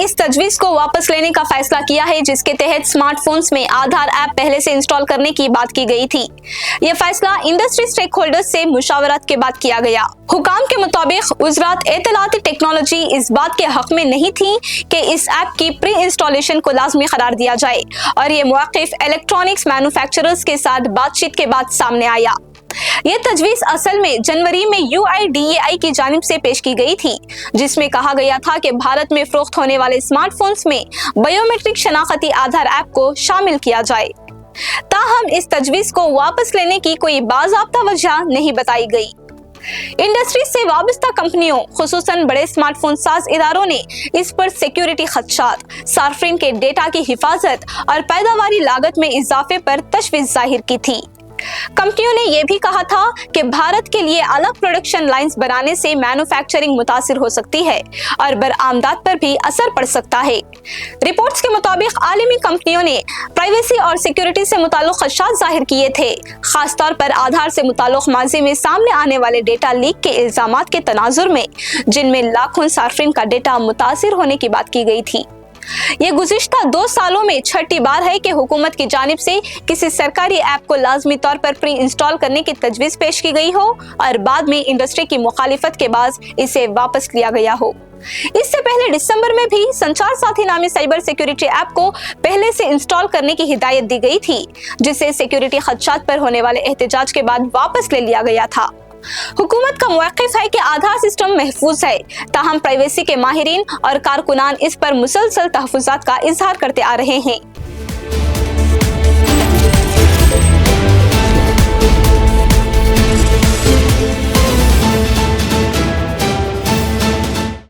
इस तजवीज को वापस लेने का फैसला किया है जिसके तहत स्मार्टफोन्स में आधार ऐप पहले से इंस्टॉल करने की बात की गई थी। यह फैसला इंडस्ट्री स्टेक होल्डर्स से मुशावरत के बाद किया गया। हुकाम के मुताबिक वज़रात इत्तलाती टेक्नोलॉजी इस बात के हक में नहीं थी कि इस ऐप की प्री इंस्टॉलेशन को लाजमी करार दिया जाए और ये मौक़िफ़ इलेक्ट्रॉनिक्स मैन्युफैक्चरर्स के साथ बातचीत के बाद सामने आया। ये तजवीज असल में जनवरी में UIDAI की जानिब से पेश की गई थी, जिसमें कहा गया था कि भारत में फरोख्त होने वाले स्मार्टफोन्स में बायोमेट्रिक शनाख्ती आधार ऐप को शामिल किया जाए। ताहम इस तजवीज को वापस लेने की कोई बाज़ाब्ता वजह नहीं बताई गई। इंडस्ट्री से वाबस्ता कंपनियों खुसूसन बड़े स्मार्टफोन साज इदारों ने इस पर सिक्योरिटी खदशात, सार्फिन के डेटा की हिफाजत और पैदावारी लागत में इजाफे पर तशवीश जाहिर की थी। कंपनियों ने यह भी कहा था कि भारत के लिए अलग प्रोडक्शन लाइंस बनाने से मैन्युफैक्चरिंग मुतासिर हो सकती है और बरआमदात पर भी असर पड़ सकता है। रिपोर्ट्स के मुताबिक आलमी कंपनियों ने प्राइवेसी और सिक्योरिटी से मुताल्लिक़ खदशात जाहिर किए थे, खासतौर पर आधार से मुताल्लिक़ माजी में सामने आने वाले डेटा लीक के इल्जामात के तनाजुर में, जिनमें लाखों सार्फिन का डेटा मुतासिर होने की बात की गई थी। ये गुज़िश्ता 2 सालों में छठी बार है कि हुकूमत की जानिब से किसी सरकारी ऐप को लाजमी तौर पर प्री इंस्टॉल करने की तजवीज़ पेश की गई हो और बाद में इंडस्ट्री की मुखालिफत के बाद इसे वापस लिया गया हो। इससे पहले दिसंबर में भी संचार साथी नामी साइबर सिक्योरिटी ऐप को पहले से इंस्टॉल करने की हिदायत दी गई थी, जिसे सिक्योरिटी खदशात पर होने वाले एहतजाज के बाद वापस ले लिया गया था। हुकूमत का मौक़िफ़ है कि आधार सिस्टम महफूज है, ताहम प्राइवेसी के माहिरीन और कारकुनान इस पर मुसलसल तहफ़्फ़ुज़ात का इजहार करते आ रहे हैं।